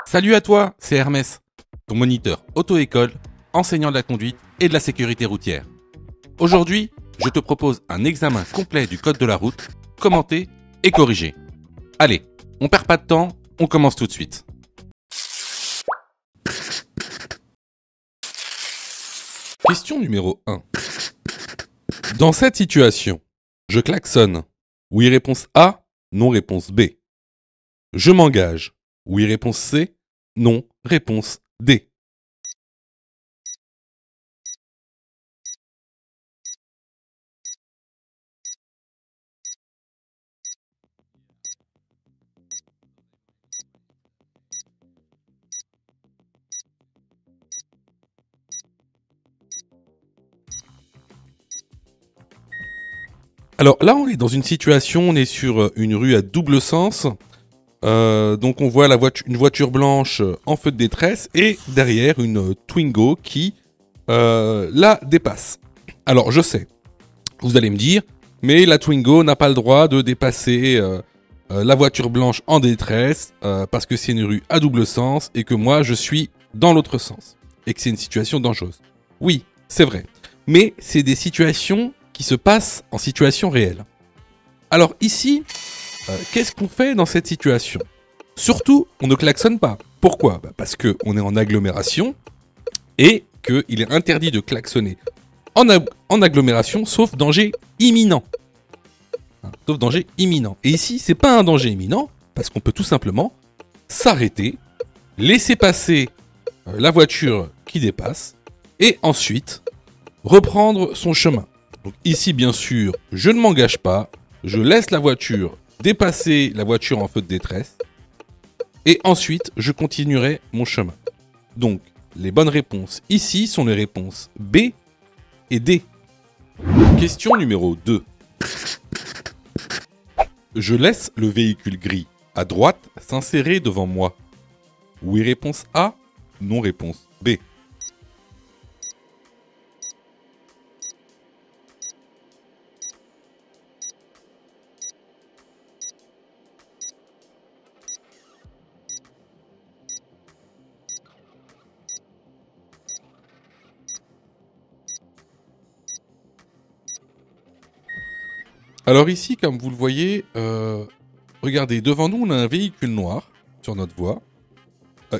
Salut à toi, c'est Hermès, ton moniteur auto-école, enseignant de la conduite et de la sécurité routière. Aujourd'hui, je te propose un examen complet du code de la route, commenté et corrigé. Allez, on perd pas de temps, on commence tout de suite. Question numéro 1. Dans cette situation, je klaxonne. Oui, réponse A, non, réponse B. Je m'engage. Oui, réponse C, non, réponse D. Alors là, on est dans une situation, on est sur une rue à double sens. Donc on voit une voiture blanche en feu de détresse et derrière une Twingo qui la dépasse. Alors je sais, vous allez me dire, mais la Twingo n'a pas le droit de dépasser la voiture blanche en détresse parce que c'est une rue à double sens et que moi je suis dans l'autre sens et que c'est une situation dangereuse. Oui, c'est vrai, mais c'est des situations qui se passent en situation réelle. Alors ici, qu'est-ce qu'on fait dans cette situation ? Surtout, on ne klaxonne pas. Pourquoi ? Parce qu'on est en agglomération et qu'il est interdit de klaxonner en agglomération, sauf danger imminent. Sauf danger imminent. Et ici, c'est pas un danger imminent, parce qu'on peut tout simplement s'arrêter, laisser passer la voiture qui dépasse, et ensuite reprendre son chemin. Donc ici, bien sûr, je ne m'engage pas, je laisse la voiture dépasser la voiture en feu de détresse, et ensuite, je continuerai mon chemin. Donc, les bonnes réponses ici sont les réponses B et D. Question numéro 2. Je laisse le véhicule gris à droite s'insérer devant moi. Oui, réponse A, non, réponse B. Alors ici, comme vous le voyez, regardez, devant nous, on a un véhicule noir sur notre voie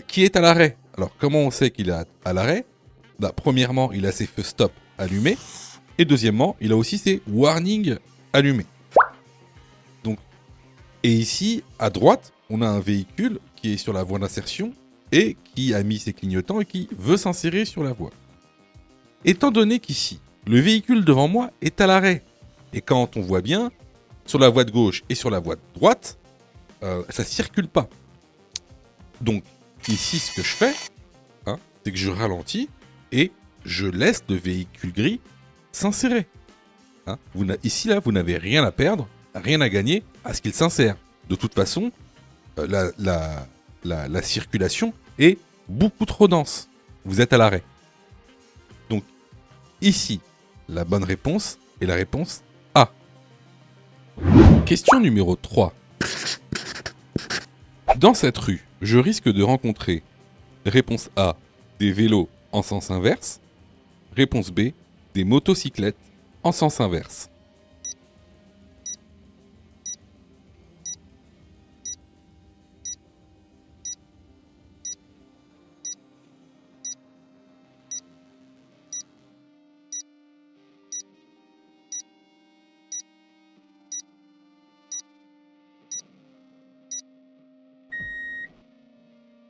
qui est à l'arrêt. Alors, comment on sait qu'il est à l'arrêt ? Premièrement, il a ses feux stop allumés. Et deuxièmement, il a aussi ses warnings allumés. Donc, et ici, à droite, on a un véhicule qui est sur la voie d'insertion et qui a mis ses clignotants et qui veut s'insérer sur la voie. Étant donné qu'ici, le véhicule devant moi est à l'arrêt, et quand on voit bien, sur la voie de gauche et sur la voie de droite, ça ne circule pas. Donc, ici, ce que je fais, c'est que je ralentis et je laisse le véhicule gris s'insérer. Ici, là, vous n'avez rien à perdre, rien à gagner à ce qu'il s'insère. De toute façon, la circulation est beaucoup trop dense. Vous êtes à l'arrêt. Donc, ici, la bonne réponse est la réponse A. Question numéro 3. Dans cette rue, je risque de rencontrer réponse A, des vélos en sens inverse, réponse B, des motocyclettes en sens inverse.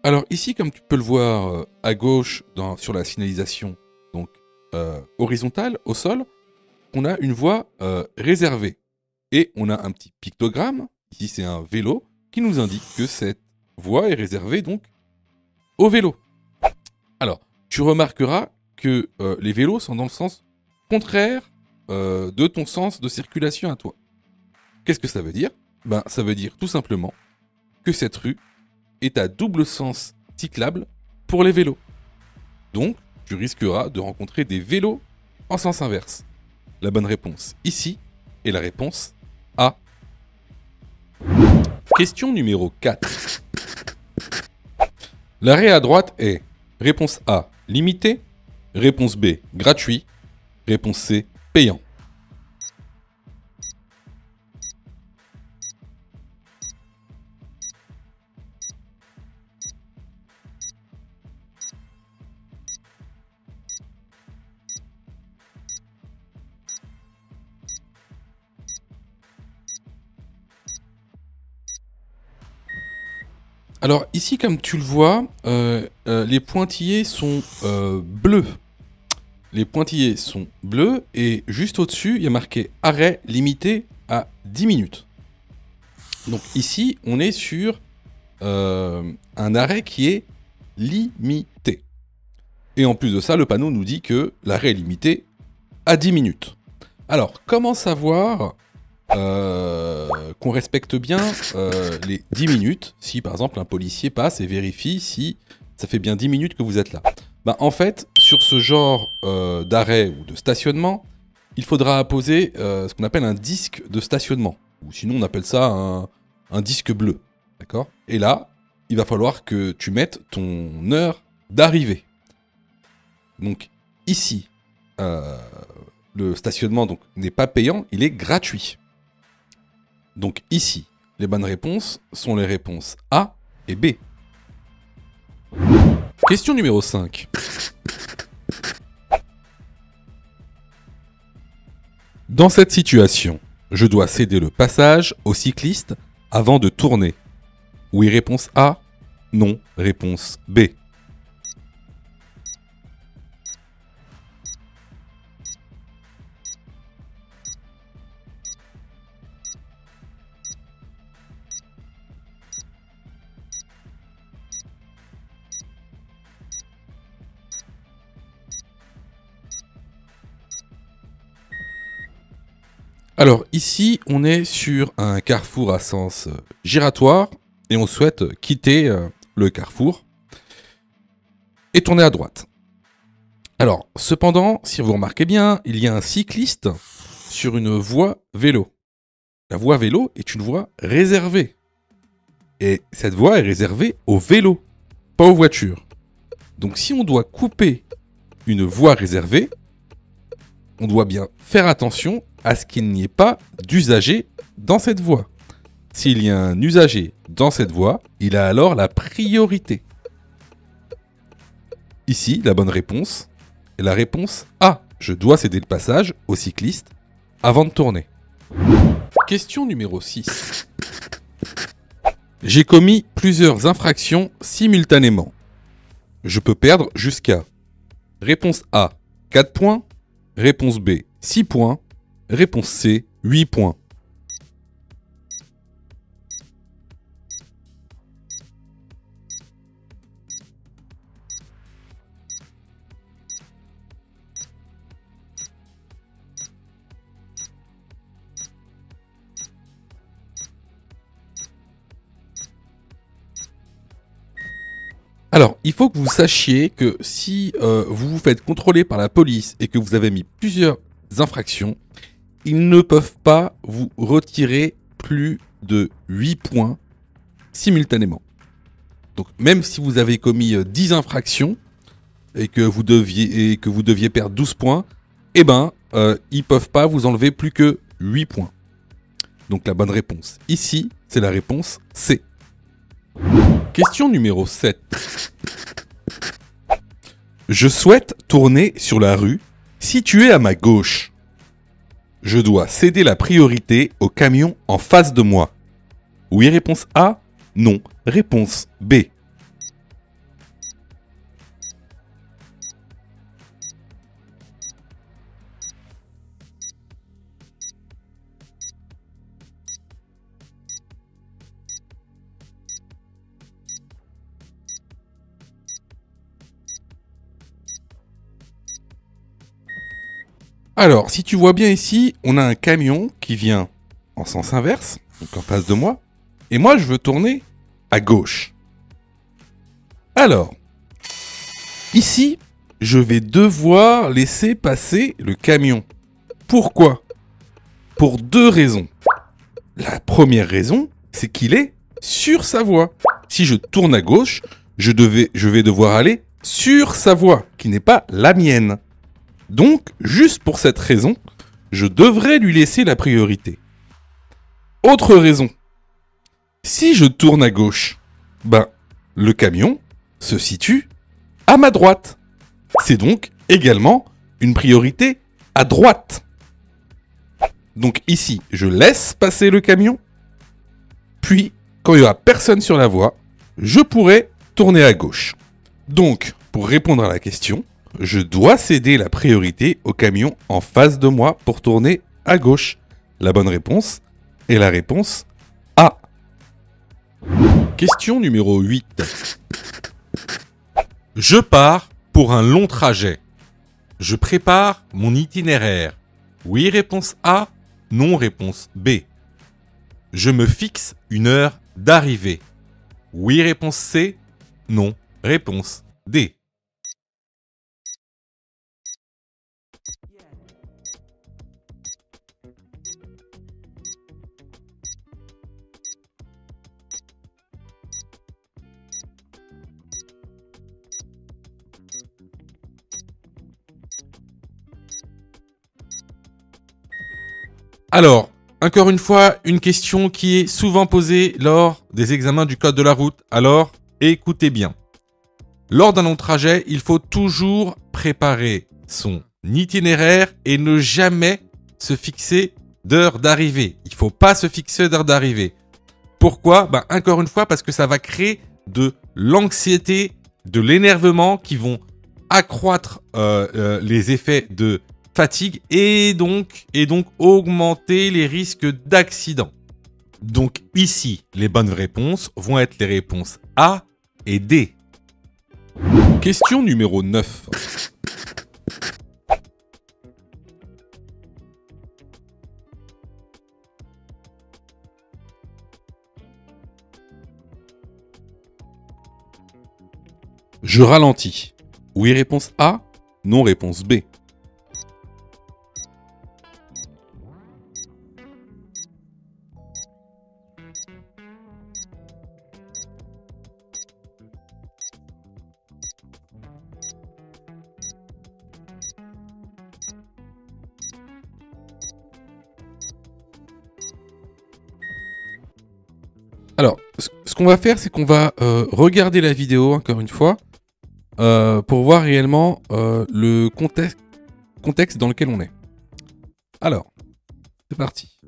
Alors ici, comme tu peux le voir à gauche sur la signalisation donc horizontale au sol, on a une voie réservée. Et on a un petit pictogramme, ici c'est un vélo, qui nous indique que cette voie est réservée donc au vélo. Alors, tu remarqueras que les vélos sont dans le sens contraire de ton sens de circulation à toi. Qu'est-ce que ça veut dire ? Ça veut dire tout simplement que cette rue est à double sens cyclable pour les vélos. Donc, tu risqueras de rencontrer des vélos en sens inverse. La bonne réponse ici est la réponse A. Question numéro 4. L'arrêt à droite est réponse A, limité, réponse B, gratuit, réponse C, payant. Alors ici, comme tu le vois, les pointillés sont bleus. Les pointillés sont bleus et juste au-dessus, il y a marqué arrêt limité à 10 minutes. Donc ici, on est sur un arrêt qui est limité. Et en plus de ça, le panneau nous dit que l'arrêt est limité à 10 minutes. Alors, comment savoir qu'on respecte bien les 10 minutes, si par exemple un policier passe et vérifie si ça fait bien 10 minutes que vous êtes là. Bah, en fait, sur ce genre d'arrêt ou de stationnement, il faudra apposer ce qu'on appelle un disque de stationnement, ou sinon on appelle ça un disque bleu, d'accord? Et là, il va falloir que tu mettes ton heure d'arrivée. Donc ici, le stationnement n'est pas payant, il est gratuit. Donc ici, les bonnes réponses sont les réponses A et B. Question numéro 5. Dans cette situation, je dois céder le passage au cycliste avant de tourner. Oui, réponse A. Non, réponse B. Alors ici, on est sur un carrefour à sens giratoire et on souhaite quitter le carrefour et tourner à droite. Alors, cependant, si vous remarquez bien, il y a un cycliste sur une voie vélo. La voie vélo est une voie réservée. Et cette voie est réservée aux vélos, pas aux voitures. Donc si on doit couper une voie réservée, on doit bien faire attention à ce qu'il n'y ait pas d'usager dans cette voie. S'il y a un usager dans cette voie, il a alors la priorité. Ici, la bonne réponse est la réponse A. Je dois céder le passage au cycliste avant de tourner. Question numéro 6. J'ai commis plusieurs infractions simultanément. Je peux perdre jusqu'à réponse A, 4 points, réponse B, 6 points, réponse C, 8 points. Alors, il faut que vous sachiez que si vous vous faites contrôler par la police et que vous avez mis plusieurs infractions, ils ne peuvent pas vous retirer plus de 8 points simultanément. Donc, même si vous avez commis 10 infractions et que vous deviez perdre 12 points, eh ben, ils peuvent pas vous enlever plus que 8 points. Donc, la bonne réponse ici, c'est la réponse C. Question numéro 7. Je souhaite tourner sur la rue située à ma gauche. Je dois céder la priorité au camion en face de moi. Oui, réponse A. Non, réponse B. Alors, si tu vois bien ici, on a un camion qui vient en sens inverse, donc en face de moi, et moi je veux tourner à gauche. Alors, ici, je vais devoir laisser passer le camion. Pourquoi ? Pour 2 raisons. La première raison, c'est qu'il est sur sa voie. Si je tourne à gauche, je vais devoir aller sur sa voie, qui n'est pas la mienne. Donc, juste pour cette raison, je devrais lui laisser la priorité. Autre raison. Si je tourne à gauche, le camion se situe à ma droite. C'est donc également une priorité à droite. Donc ici, je laisse passer le camion. Puis, quand il n'y aura personne sur la voie, je pourrai tourner à gauche. Donc, pour répondre à la question, je dois céder la priorité au camion en face de moi pour tourner à gauche. La bonne réponse est la réponse A. Question numéro 8. Je pars pour un long trajet. Je prépare mon itinéraire. Oui, réponse A. Non, réponse B. Je me fixe une heure d'arrivée. Oui, réponse C. Non, réponse D. Alors, encore une fois, une question qui est souvent posée lors des examens du code de la route. Alors, écoutez bien. Lors d'un long trajet, il faut toujours préparer son itinéraire et ne jamais se fixer d'heure d'arrivée. Il ne faut pas se fixer d'heure d'arrivée. Pourquoi ? Encore une fois, parce que ça va créer de l'anxiété, de l'énervement qui vont accroître les effets de fatigue et donc augmenter les risques d'accident. Donc ici, les bonnes réponses vont être les réponses A et D. Question numéro 9. Je ralentis. Oui, réponse A. Non, réponse B. Alors, ce qu'on va faire, c'est qu'on va regarder la vidéo, encore une fois, pour voir réellement le contexte dans lequel on est. Alors, c'est parti.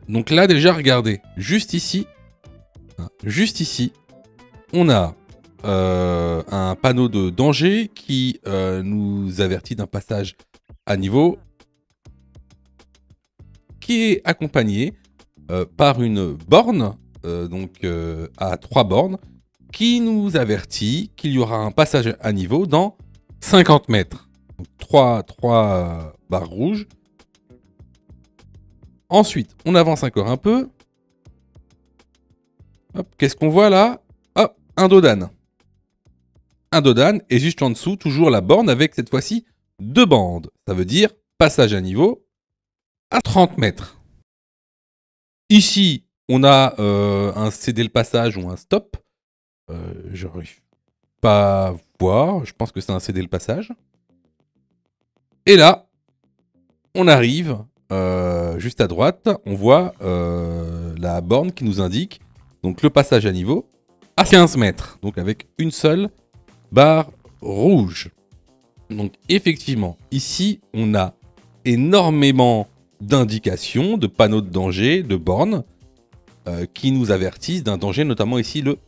Donc là, déjà, regardez, juste ici, on a un panneau de danger qui nous avertit d'un passage à niveau qui est accompagné par une borne, à 3 bornes, qui nous avertit qu'il y aura un passage à niveau dans 50 mètres. Donc 3 barres rouges. Ensuite, on avance encore un peu. Hop, qu'est-ce qu'on voit là ? Hop, un dos d'âne. Un dos d'âne et juste en dessous, toujours la borne avec cette fois-ci 2 bandes. Ça veut dire passage à niveau à 30 mètres. Ici, on a un céder le passage ou un stop. Je n'arrive pas à voir. Je pense que c'est un céder le passage. Et là, on arrive juste à droite. On voit la borne qui nous indique donc le passage à niveau à 15 mètres. Donc avec une seule barre rouge. Donc effectivement, ici, on a énormément d'indications, de panneaux de danger, de bornes qui nous avertissent d'un danger, notamment ici le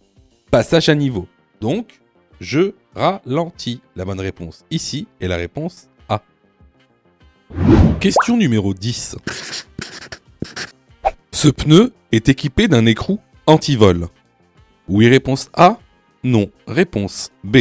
passage à niveau. Donc, je ralentis. La bonne réponse ici est la réponse A. Question numéro 10. Ce pneu est équipé d'un écrou anti-vol. Oui, réponse A. Non, réponse B.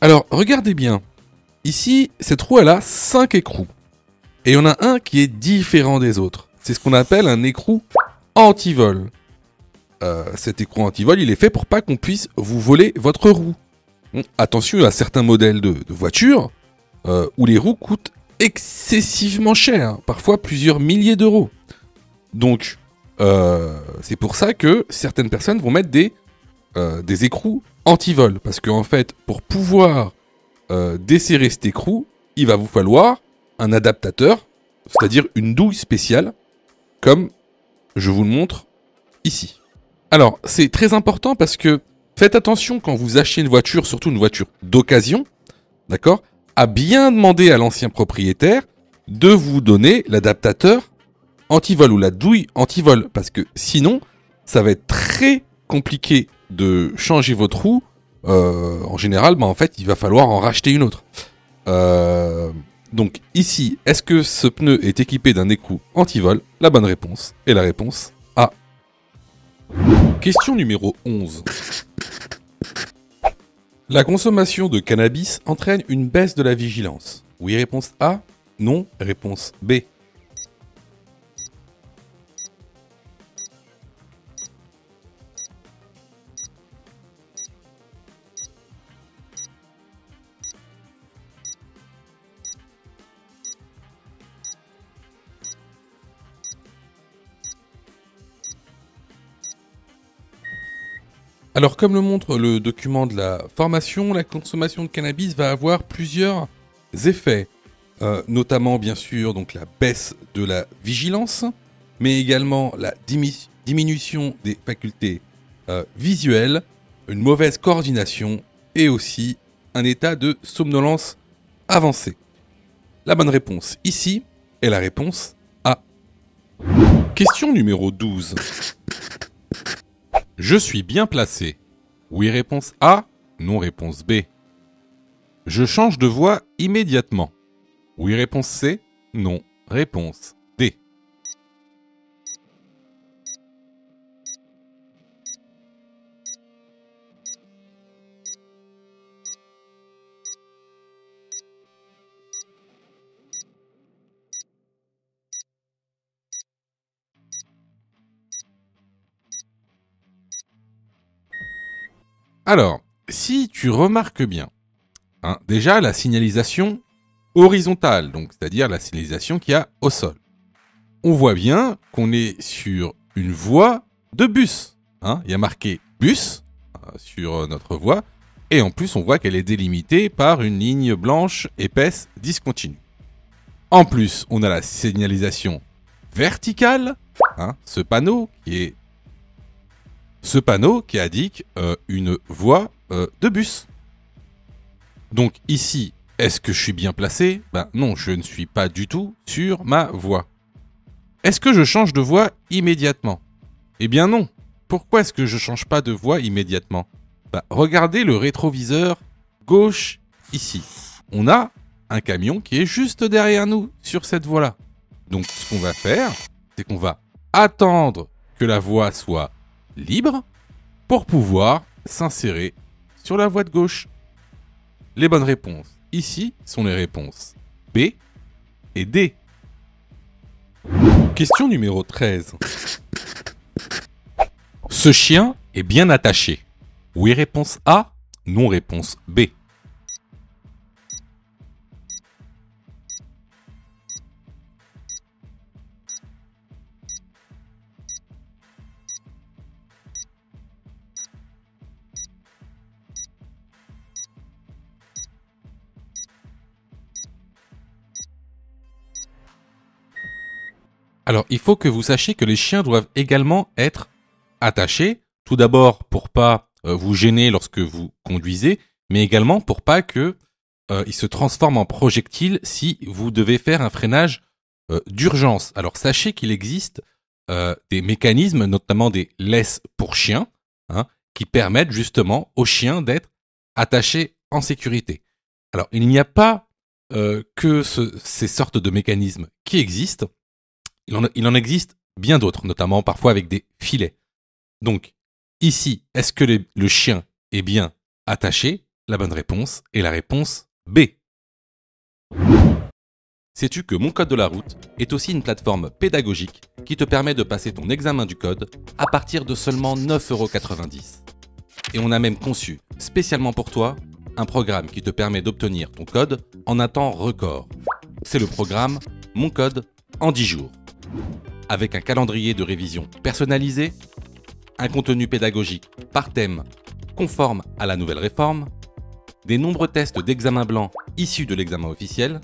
Alors, regardez bien. Ici, cette roue, elle a 5 écrous. Et il y en a un qui est différent des autres. c'est ce qu'on appelle un écrou anti-vol. Cet écrou anti-vol, il est fait pour pas qu'on puisse vous voler votre roue. Bon, attention à certains modèles de voitures où les roues coûtent excessivement cher, hein, parfois plusieurs milliers d'euros. Donc, c'est pour ça que certaines personnes vont mettre des écrous anti-vol. Parce qu'en fait, pour pouvoir desserrer cet écrou, il va vous falloir un adaptateur, c'est-à-dire une douille spéciale, comme je vous le montre ici. Alors, c'est très important parce que faites attention quand vous achetez une voiture, surtout une voiture d'occasion, d'accord, à bien demander à l'ancien propriétaire de vous donner l'adaptateur anti-vol ou la douille anti-vol. Parce que sinon, ça va être très compliqué de changer votre roue. En général, en fait, il va falloir en racheter une autre. Donc ici, est-ce que ce pneu est équipé d'un écrou anti-vol? La bonne réponse est la réponse A. Question numéro 11. La consommation de cannabis entraîne une baisse de la vigilance. Oui, réponse A. Non, réponse B. Alors, comme le montre le document de la formation, la consommation de cannabis va avoir plusieurs effets, notamment bien sûr donc la baisse de la vigilance, mais également la diminution des facultés visuelles, une mauvaise coordination et aussi un état de somnolence avancé. La bonne réponse ici est la réponse A. Question numéro 12. Je suis bien placé. Oui, réponse A. Non, réponse B. Je change de voix immédiatement. Oui, réponse C. Non, réponse D. Alors, si tu remarques bien, hein, déjà la signalisation horizontale, donc c'est-à-dire la signalisation qu'il y a au sol. On voit bien qu'on est sur une voie de bus. Hein. Il y a marqué bus sur notre voie, et en plus on voit qu'elle est délimitée par une ligne blanche épaisse discontinue. En plus, on a la signalisation verticale, hein, ce panneau qui indique une voie de bus. Donc ici, est-ce que je suis bien placé? Ben non, je ne suis pas du tout sur ma voie. Est-ce que je change de voie immédiatement? Eh bien non. Pourquoi est-ce que je change pas de voie immédiatement? Ben, regardez le rétroviseur gauche ici. On a un camion qui est juste derrière nous sur cette voie-là. Donc ce qu'on va faire, c'est qu'on va attendre que la voie soit libre pour pouvoir s'insérer sur la voie de gauche. Les bonnes réponses ici sont les réponses B et D. Question numéro 13. Ce chien est bien attaché. Oui, réponse A. Non, réponse B. Alors, il faut que vous sachiez que les chiens doivent également être attachés. Tout d'abord, pour pas vous gêner lorsque vous conduisez, mais également pour pas que ils se transforment en projectiles si vous devez faire un freinage d'urgence. Alors, sachez qu'il existe des mécanismes, notamment des laisses pour chiens, hein, qui permettent justement aux chiens d'être attachés en sécurité. Alors, il n'y a pas que ces sortes de mécanismes qui existent. Il en existe bien d'autres, notamment parfois avec des filets. Donc, ici, est-ce que le chien est bien attaché? La bonne réponse est la réponse B. Sais-tu que Mon Code de la route est aussi une plateforme pédagogique qui te permet de passer ton examen du code à partir de seulement 9,90 €. Et on a même conçu, spécialement pour toi, un programme qui te permet d'obtenir ton code en un temps record. C'est le programme Mon Code en 10 jours. Avec un calendrier de révision personnalisé, un contenu pédagogique par thème conforme à la nouvelle réforme, des nombreux tests d'examen blanc issus de l'examen officiel,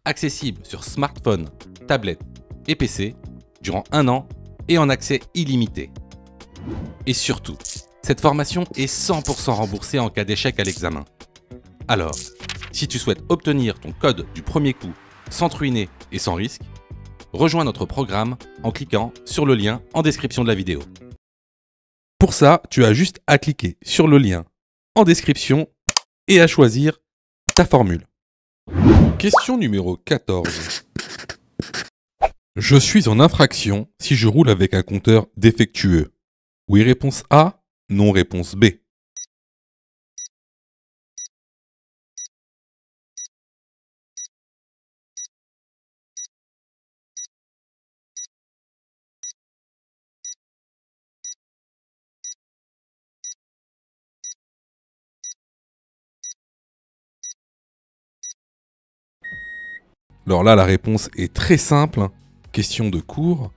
accessible sur smartphone, tablette et PC durant 1 an et en accès illimité. Et surtout, cette formation est 100% remboursée en cas d'échec à l'examen. Alors, si tu souhaites obtenir ton code du premier coup sans te ruiner et sans risque, rejoins notre programme en cliquant sur le lien en description de la vidéo. Pour ça, tu as juste à cliquer sur le lien en description et à choisir ta formule. Question numéro 14. Je suis en infraction si je roule avec un compteur défectueux. Oui, réponse A. Non, réponse B. Alors là, la réponse est très simple. Question de cours.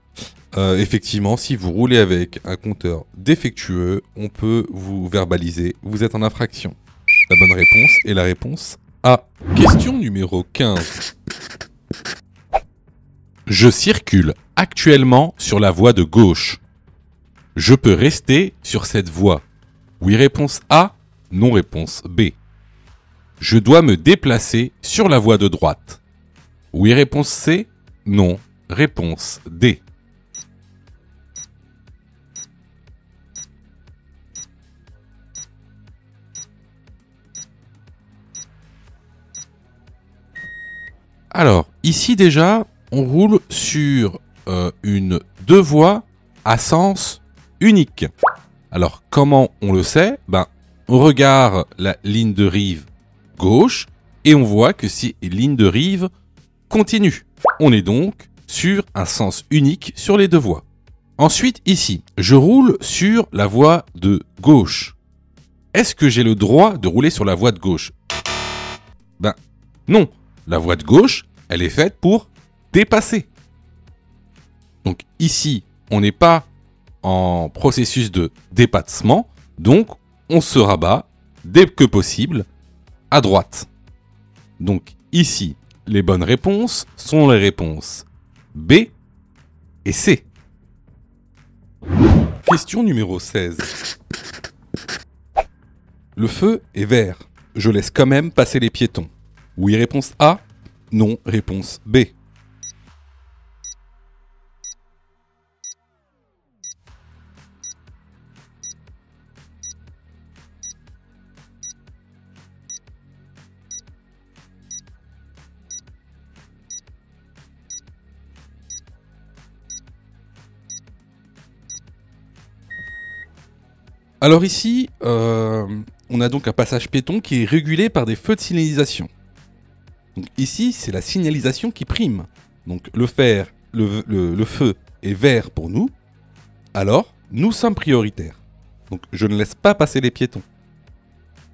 Effectivement, si vous roulez avec un compteur défectueux, on peut vous verbaliser. Vous êtes en infraction. La bonne réponse est la réponse A. Question numéro 15. Je circule actuellement sur la voie de gauche. Je peux rester sur cette voie. Oui, réponse A. Non, réponse B. Je dois me déplacer sur la voie de droite. Oui, réponse C. Non, réponse D. Alors, ici déjà, on roule sur une 2 voies à sens unique. Alors, comment on le sait? On regarde la ligne de rive gauche et on voit que c'est une ligne de rive continue. On est donc sur un sens unique sur les 2 voies. Ensuite, ici, je roule sur la voie de gauche. Est-ce que j'ai le droit de rouler sur la voie de gauche? Non. La voie de gauche, elle est faite pour dépasser. Donc ici, on n'est pas en processus de dépassement, donc on se rabat dès que possible à droite. Donc ici, les bonnes réponses sont les réponses B et C. Question numéro 16. Le feu est vert. Je laisse quand même passer les piétons. Oui, réponse A. Non, réponse B. Alors ici, on a donc un passage piéton qui est régulé par des feux de signalisation. Donc ici, c'est la signalisation qui prime. Donc le feu est vert pour nous, alors nous sommes prioritaires. Donc je ne laisse pas passer les piétons.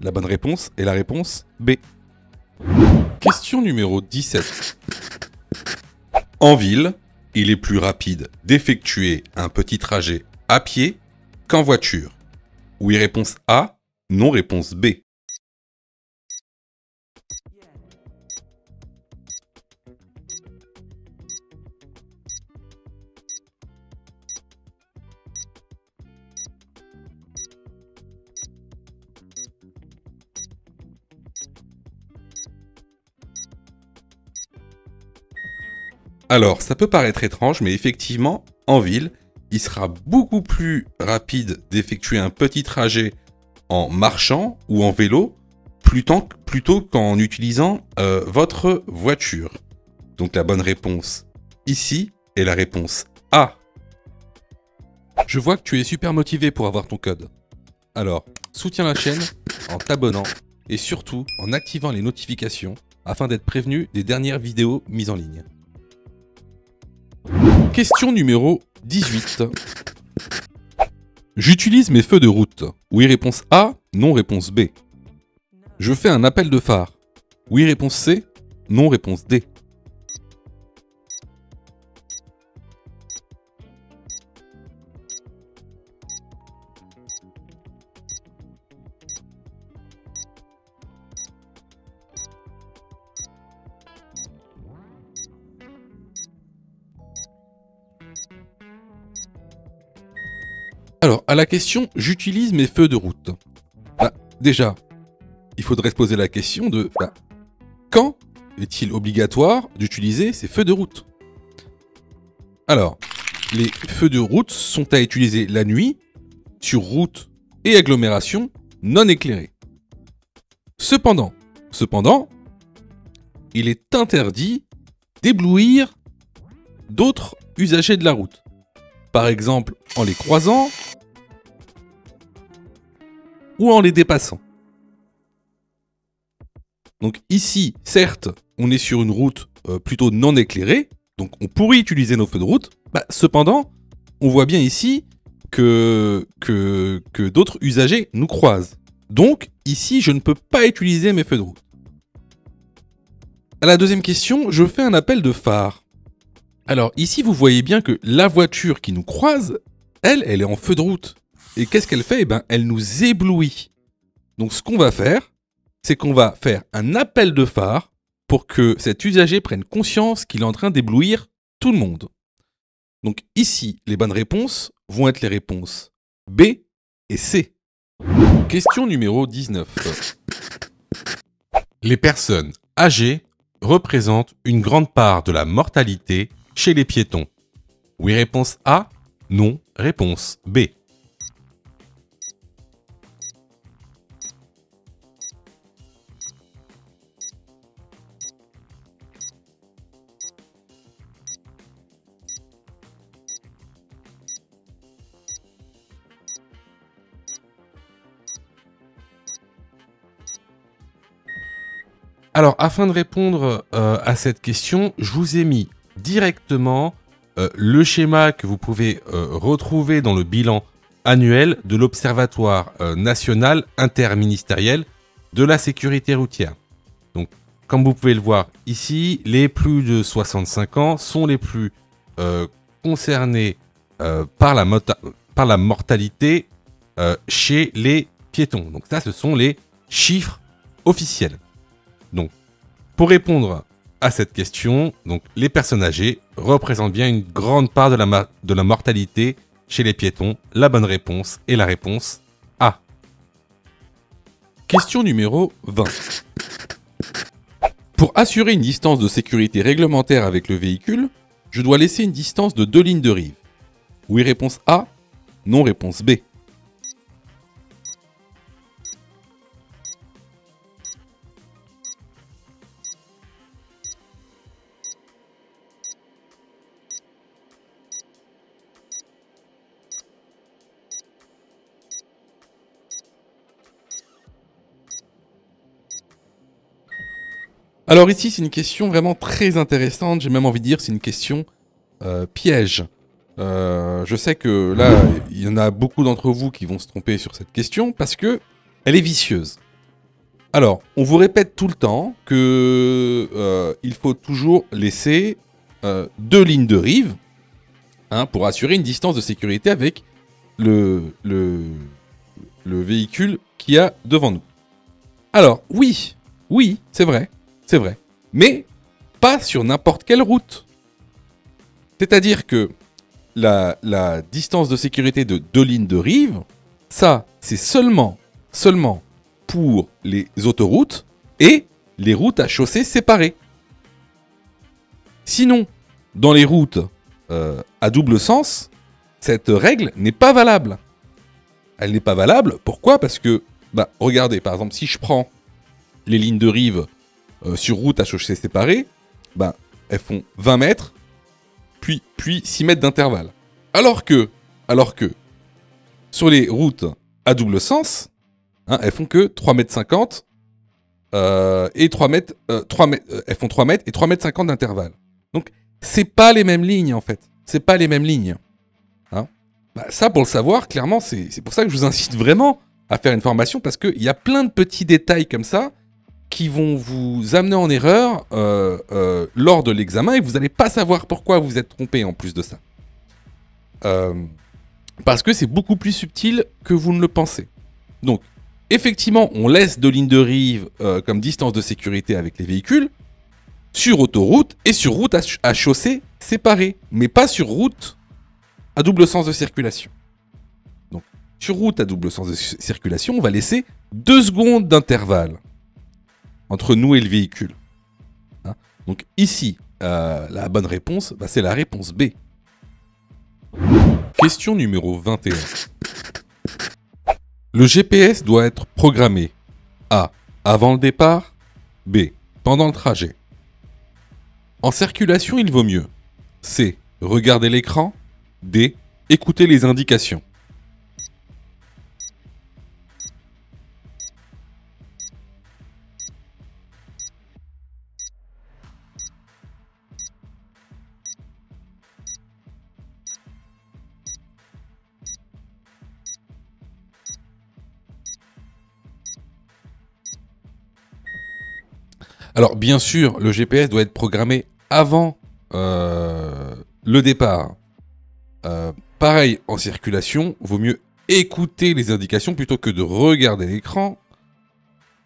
La bonne réponse est la réponse B. Question numéro 17. En ville, il est plus rapide d'effectuer un petit trajet à pied qu'en voiture. Oui, réponse A. Non, réponse B. Alors, ça peut paraître étrange, mais effectivement, en ville, il sera beaucoup plus rapide d'effectuer un petit trajet en marchant ou en vélo plutôt qu'en utilisant votre voiture. Donc la bonne réponse ici est la réponse A. Je vois que tu es super motivé pour avoir ton code. Alors, soutiens la chaîne en t'abonnant et surtout en activant les notifications afin d'être prévenu des dernières vidéos mises en ligne. Question numéro 18. J'utilise mes feux de route. Oui, réponse A. Non, réponse B. Je fais un appel de phare. Oui, réponse C. Non, réponse D. Alors, à la question « J'utilise mes feux de route ». Déjà, il faudrait se poser la question de quand est-il obligatoire d'utiliser ces feux de route? Alors, les feux de route sont à utiliser la nuit, sur route et agglomération non éclairée. Cependant, il est interdit d'éblouir d'autres usagers de la route. Par exemple, en les croisant ou en les dépassant. Donc ici, certes, on est sur une route plutôt non éclairée, donc on pourrait utiliser nos feux de route. Cependant, on voit bien ici que d'autres usagers nous croisent. Donc ici, je ne peux pas utiliser mes feux de route. À la deuxième question, je fais un appel de phare. Alors ici, vous voyez bien que la voiture qui nous croise, elle est en feu de route. Et qu'est-ce qu'elle fait? Elle nous éblouit. Donc ce qu'on va faire, c'est qu'on va faire un appel de phare pour que cet usager prenne conscience qu'il est en train d'éblouir tout le monde. Donc ici, les bonnes réponses vont être les réponses B et C. Question numéro 19. Les personnes âgées représentent une grande part de la mortalité chez les piétons. Oui, réponse A. Non, réponse B. Alors, afin de répondre à cette question, je vous ai mis directement le schéma que vous pouvez retrouver dans le bilan annuel de l'Observatoire national interministériel de la sécurité routière. Donc, comme vous pouvez le voir ici, les plus de 65 ans sont les plus concernés par la mortalité chez les piétons. Donc ça, ce sont les chiffres officiels. Donc, pour répondre à cette question, donc, les personnes âgées représentent bien une grande part de la mortalité chez les piétons. La bonne réponse est la réponse A. Question numéro 20. Pour assurer une distance de sécurité réglementaire avec le véhicule, je dois laisser une distance de 2 lignes de rive. Oui, réponse A. Non, réponse B. Alors ici, c'est une question vraiment très intéressante. J'ai même envie de dire, c'est une question piège. Je sais que là, il y en a beaucoup d'entre vous qui vont se tromper sur cette question parce que elle est vicieuse. Alors, on vous répète tout le temps que il faut toujours laisser 2 lignes de rive pour assurer une distance de sécurité avec le véhicule qu'il y a devant nous. Alors, oui, c'est vrai. C'est vrai. Mais pas sur n'importe quelle route. C'est-à-dire que la distance de sécurité de 2 lignes de rive, ça, c'est seulement pour les autoroutes et les routes à chaussées séparées. Sinon, dans les routes à double sens, cette règle n'est pas valable. Elle n'est pas valable, pourquoi? Parce que, regardez, par exemple, si je prends les lignes de rive sur route à chaussées séparées, elles font 20 mètres, puis 6 mètres d'intervalle. Alors que, sur les routes à double sens, elles font que 3,50 mètres et 3 mètres, elles font 3 mètres et 3 mètres 50 d'intervalle. Donc, c'est pas les mêmes lignes, en fait. C'est pas les mêmes lignes. Hein, bah, ça, pour le savoir, clairement, c'est pour ça que je vous incite vraiment à faire une formation, parce qu'il y a plein de petits détails comme ça qui vont vous amener en erreur lors de l'examen, et vous n'allez pas savoir pourquoi vous êtes trompé en plus de ça. Parce que c'est beaucoup plus subtil que vous ne le pensez. Donc, effectivement, on laisse de lignes de rive comme distance de sécurité avec les véhicules sur autoroute et sur route à chaussée séparée, mais pas sur route à double sens de circulation. Donc, sur route à double sens de circulation, on va laisser 2 secondes d'intervalle entre nous et le véhicule. Hein, donc ici, la bonne réponse, bah, c'est la réponse B. Question numéro 21. Le GPS doit être programmé A. Avant le départ. B. Pendant le trajet. En circulation, il vaut mieux C. Regarder l'écran. D. Écouter les indications. Alors, bien sûr, le GPS doit être programmé avant le départ. Pareil, en circulation, vaut mieux écouter les indications plutôt que de regarder l'écran.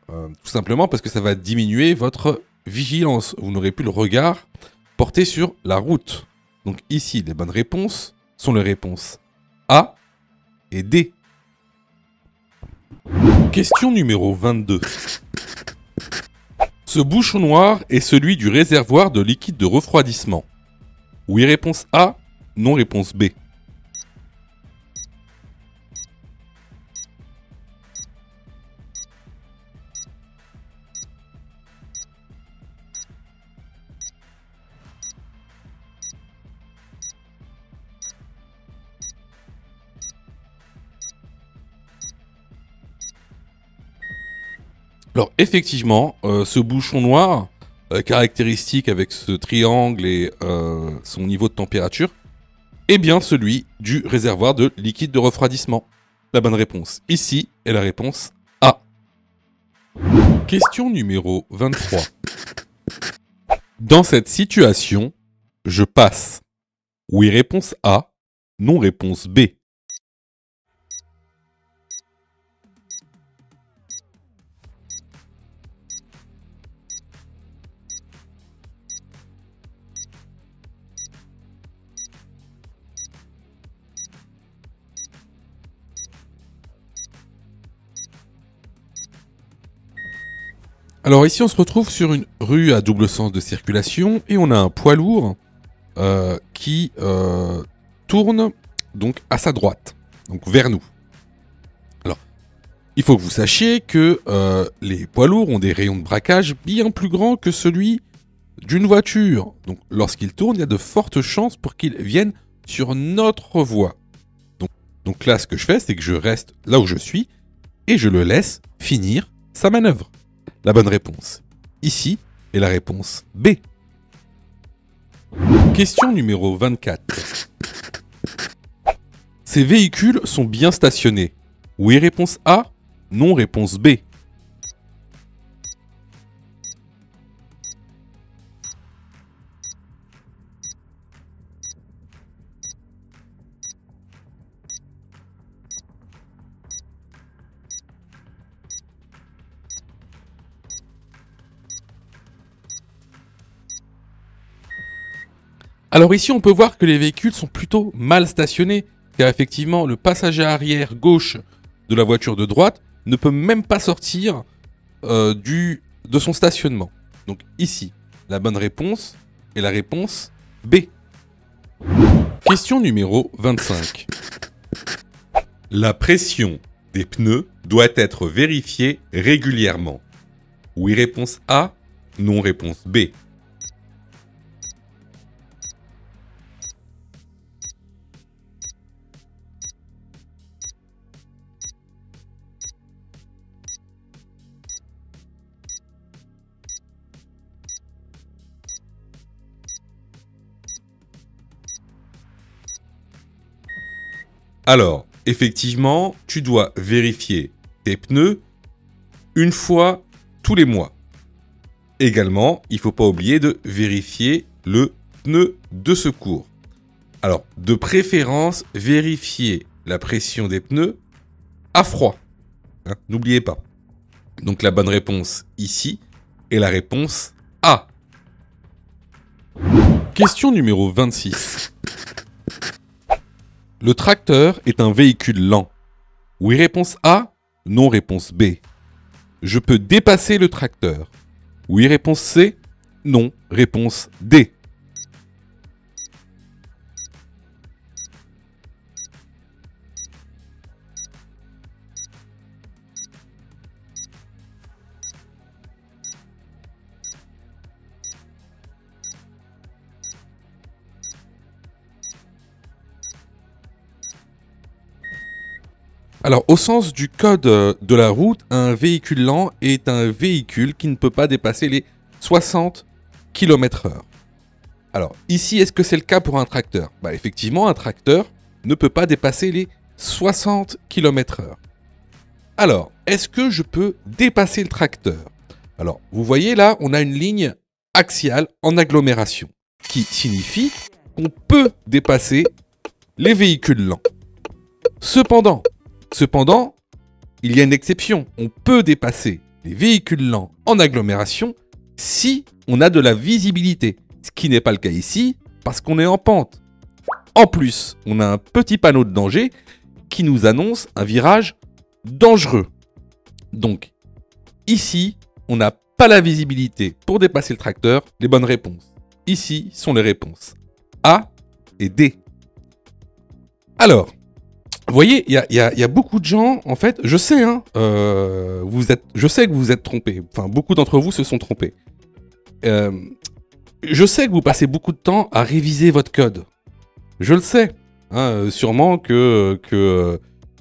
Tout simplement parce que ça va diminuer votre vigilance. Vous n'aurez plus le regard porté sur la route. Donc ici, les bonnes réponses sont les réponses A et D. Question numéro 22. Ce bouchon noir est celui du réservoir de liquide de refroidissement. Oui, réponse A. Non, réponse B. Alors effectivement, ce bouchon noir, caractéristique avec ce triangle et son niveau de température, est bien celui du réservoir de liquide de refroidissement. La bonne réponse ici est la réponse A. Question numéro 23. Dans cette situation, je passe. Oui, réponse A. Non, réponse B. Alors ici, on se retrouve sur une rue à double sens de circulation et on a un poids lourd qui tourne donc à sa droite, donc vers nous. Alors, il faut que vous sachiez que les poids lourds ont des rayons de braquage bien plus grands que celui d'une voiture. Donc, lorsqu'ils tournent, il y a de fortes chances pour qu'ils viennent sur notre voie. Donc là, ce que je fais, c'est que je reste là où je suis et je le laisse finir sa manœuvre. La bonne réponse ici est la réponse B. Question numéro 24. Ces véhicules sont bien stationnés. Oui, réponse A. Non, réponse B. Alors ici, on peut voir que les véhicules sont plutôt mal stationnés, car effectivement, le passager arrière gauche de la voiture de droite ne peut même pas sortir de son stationnement. Donc ici, la bonne réponse est la réponse B. Question numéro 25. La pression des pneus doit être vérifiée régulièrement. Oui, réponse A. Non, réponse B. Alors, effectivement, tu dois vérifier tes pneus une fois tous les mois. Également, il ne faut pas oublier de vérifier le pneu de secours. Alors, de préférence, vérifiez la pression des pneus à froid. Hein, n'oubliez pas. Donc la bonne réponse ici est la réponse A. Question numéro 26. Le tracteur est un véhicule lent. Oui, réponse A. Non, réponse B. Je peux dépasser le tracteur. Oui, réponse C. Non, réponse D. Alors, au sens du code de la route, un véhicule lent est un véhicule qui ne peut pas dépasser les 60 km/h. Alors, ici, est-ce que c'est le cas pour un tracteur? Bah, effectivement, un tracteur ne peut pas dépasser les 60 km/h. Alors, est-ce que je peux dépasser le tracteur? Alors, vous voyez là, on a une ligne axiale en agglomération, qui signifie qu'on peut dépasser les véhicules lents. Cependant, il y a une exception. On peut dépasser les véhicules lents en agglomération si on a de la visibilité. Ce qui n'est pas le cas ici parce qu'on est en pente. En plus, on a un petit panneau de danger qui nous annonce un virage dangereux. Donc, ici, on n'a pas la visibilité pour dépasser le tracteur. Les bonnes réponses ici sont les réponses A et D. Alors, vous voyez, il y a beaucoup de gens, en fait, je sais, hein, je sais que vous vous êtes trompés. Enfin, beaucoup d'entre vous se sont trompés. Je sais que vous passez beaucoup de temps à réviser votre code. Je le sais. Hein, sûrement que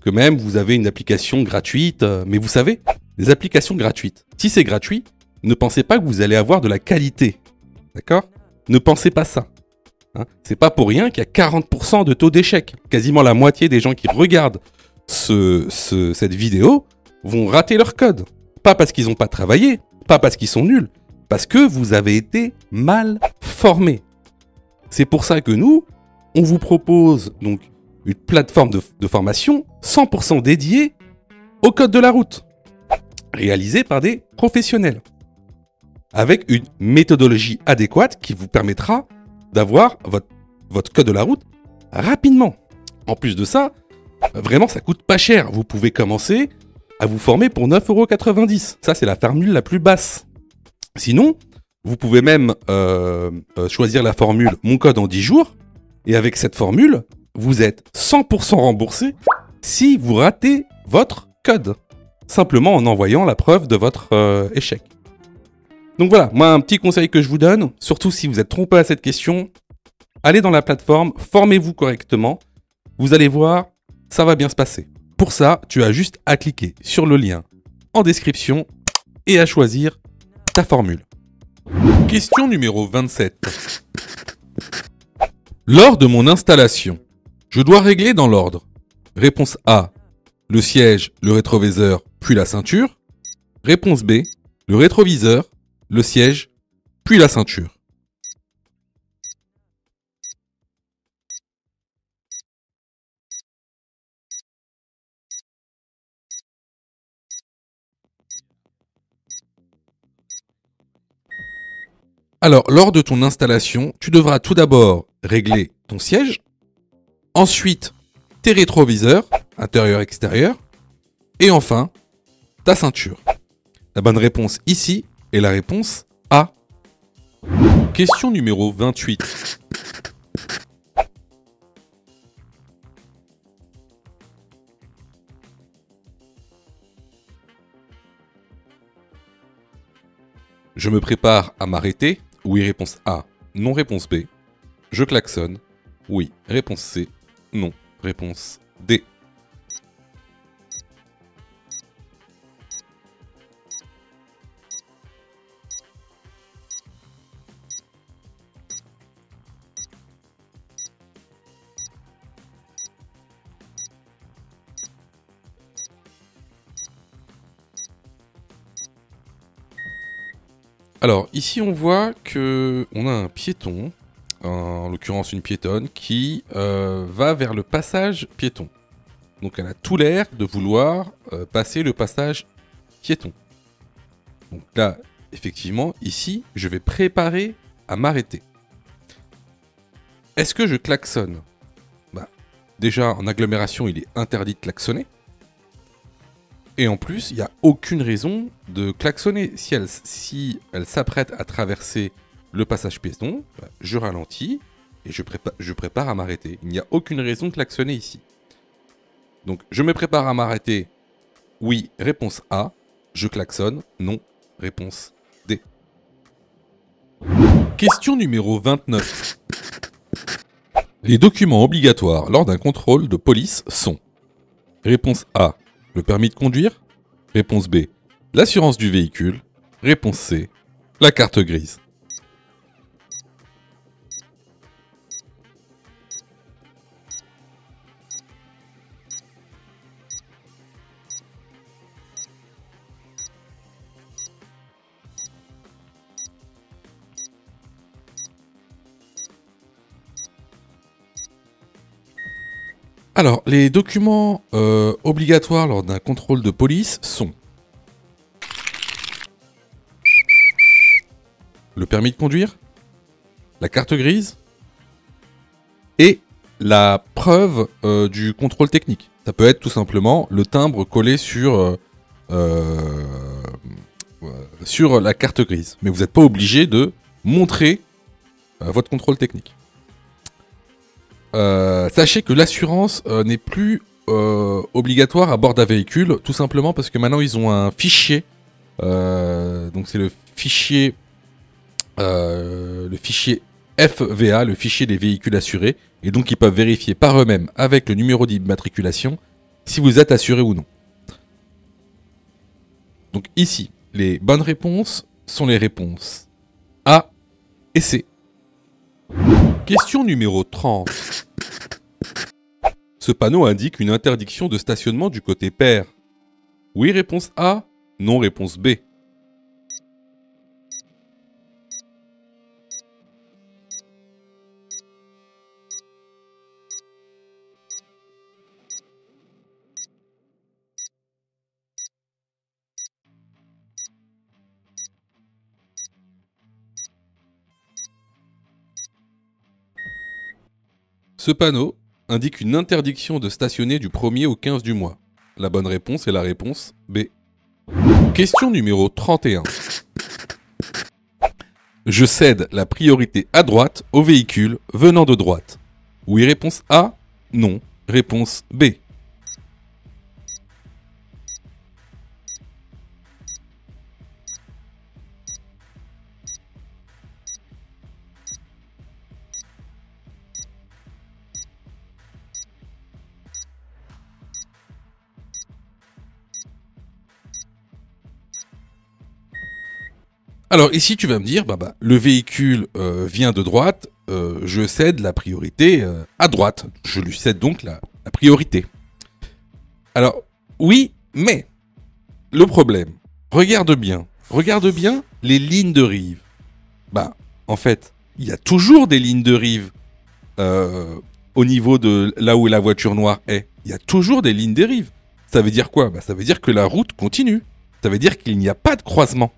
même vous avez une application gratuite. Mais vous savez, les applications gratuites, si c'est gratuit, ne pensez pas que vous allez avoir de la qualité. D'accord? Ne pensez pas ça. Hein, c'est pas pour rien qu'il y a 40% de taux d'échec. Quasiment la moitié des gens qui regardent cette vidéo vont rater leur code. Pas parce qu'ils n'ont pas travaillé, pas parce qu'ils sont nuls, parce que vous avez été mal formés. C'est pour ça que nous, on vous propose donc une plateforme de formation 100% dédiée au code de la route, réalisée par des professionnels, avec une méthodologie adéquate qui vous permettra d'avoir votre code de la route rapidement. En plus de ça, vraiment ça coûte pas cher. Vous pouvez commencer à vous former pour 9,90 €. Ça c'est la formule la plus basse. Sinon, vous pouvez même choisir la formule Mon code en 10 jours. Et avec cette formule, vous êtes 100% remboursé si vous ratez votre code. Simplement en envoyant la preuve de votre échec. Donc voilà, moi un petit conseil que je vous donne, surtout si vous êtes trompé à cette question, allez dans la plateforme, formez-vous correctement, vous allez voir, ça va bien se passer. Pour ça, tu as juste à cliquer sur le lien en description et à choisir ta formule. Question numéro 27. Lors de mon installation, je dois régler dans l'ordre. Réponse A, le siège, le rétroviseur, puis la ceinture. Réponse B, le rétroviseur, le siège, puis la ceinture. Alors, lors de ton installation, tu devras tout d'abord régler ton siège, ensuite tes rétroviseurs, intérieur-extérieur, et enfin ta ceinture. La bonne réponse ici est la réponse A. Question numéro 28. Je me prépare à m'arrêter. Oui, réponse A. Non, réponse B. Je klaxonne. Oui, réponse C. Non, réponse D. Alors, ici, on voit que on a un piéton, en l'occurrence une piétonne, qui va vers le passage piéton. Donc, elle a tout l'air de vouloir passer le passage piéton. Donc là, effectivement, ici, je vais préparer à m'arrêter. Est-ce que je klaxonne? Déjà, en agglomération, il est interdit de klaxonner. Et en plus, il n'y a aucune raison de klaxonner. Si elle s'apprête à traverser le passage piéton, je ralentis et je prépare à m'arrêter. Il n'y a aucune raison de klaxonner ici. Donc, je me prépare à m'arrêter. Oui, réponse A. Je klaxonne. Non, réponse D. Question numéro 29. Les documents obligatoires lors d'un contrôle de police sont: réponse A, le permis de conduire. Réponse B, l'assurance du véhicule. Réponse C, la carte grise. Alors, les documents obligatoires lors d'un contrôle de police sont: le permis de conduire, la carte grise et la preuve du contrôle technique. Ça peut être tout simplement le timbre collé sur la carte grise. Mais vous n'êtes pas obligé de montrer votre contrôle technique. Sachez que l'assurance n'est plus obligatoire à bord d'un véhicule, tout simplement parce que maintenant ils ont un fichier. Donc c'est le fichier FVA, le fichier des véhicules assurés, et donc ils peuvent vérifier par eux-mêmes avec le numéro d'immatriculation si vous êtes assuré ou non. Donc ici, les bonnes réponses sont les réponses A et C. Question numéro 30. Ce panneau indique une interdiction de stationnement du côté pair. Oui, réponse A. Non, réponse B. Ce panneau indique une interdiction de stationner du 1er au 15 du mois. La bonne réponse est la réponse B. Question numéro 31. Je cède la priorité à droite aux véhicules venant de droite. Oui, réponse A. Non, réponse B. Alors ici tu vas me dire, le véhicule vient de droite, je cède la priorité à droite. Je lui cède donc la priorité. Alors oui, mais le problème, regarde bien les lignes de rive. En fait, il y a toujours des lignes de rive au niveau de là où la voiture noire est. Il y a toujours des lignes de rive. Ça veut dire quoi? Ça veut dire que la route continue. Ça veut dire qu'il n'y a pas de croisement.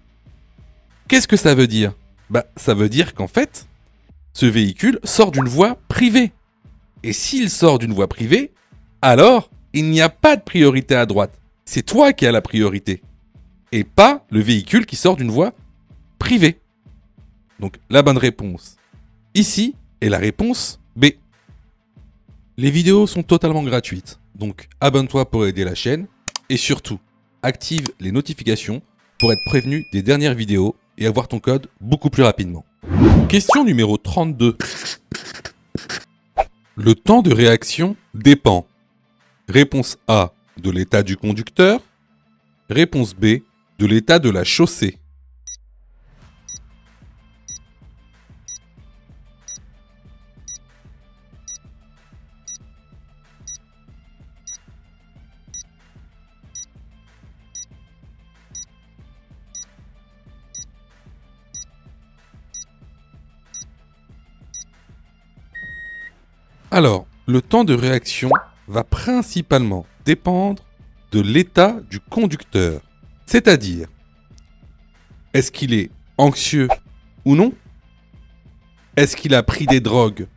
Qu'est-ce que ça veut dire? Ça veut dire qu'en fait, ce véhicule sort d'une voie privée. Et s'il sort d'une voie privée, alors il n'y a pas de priorité à droite. C'est toi qui as la priorité. Et pas le véhicule qui sort d'une voie privée. Donc la bonne réponse ici est la réponse B. Les vidéos sont totalement gratuites. Donc abonne-toi pour aider la chaîne. Et surtout, active les notifications pour être prévenu des dernières vidéos et avoir ton code beaucoup plus rapidement. Question numéro 32. Le temps de réaction dépend. Réponse A, de l'état du conducteur. Réponse B, de l'état de la chaussée. Alors, le temps de réaction va principalement dépendre de l'état du conducteur. C'est-à-dire, est-ce qu'il est anxieux ou non? Est-ce qu'il a pris des drogues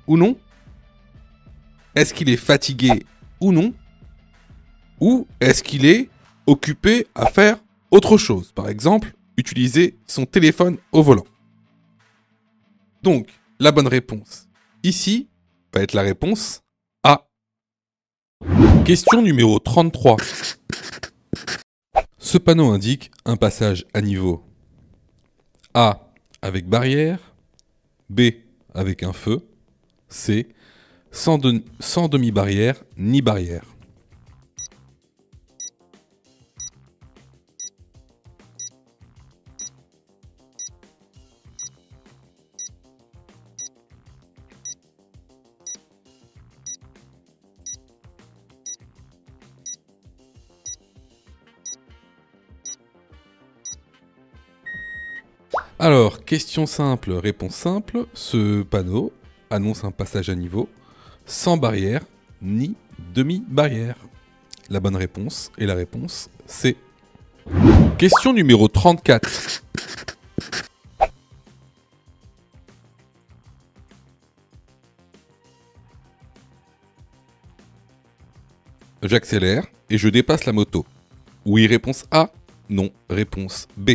ou non? Est-ce qu'il est fatigué ou non? Ou est-ce qu'il est occupé à faire autre chose? Par exemple, utiliser son téléphone au volant. Donc, la bonne réponse ici va être la réponse A. Question numéro 33. Ce panneau indique un passage à niveau. A avec barrière, B avec un feu, C sans demi-barrière ni barrière. Alors, question simple, réponse simple. Ce panneau annonce un passage à niveau sans barrière ni demi-barrière. La bonne réponse est la réponse C. Question numéro 34. J'accélère et je dépasse la moto. Oui, réponse A. Non, réponse B.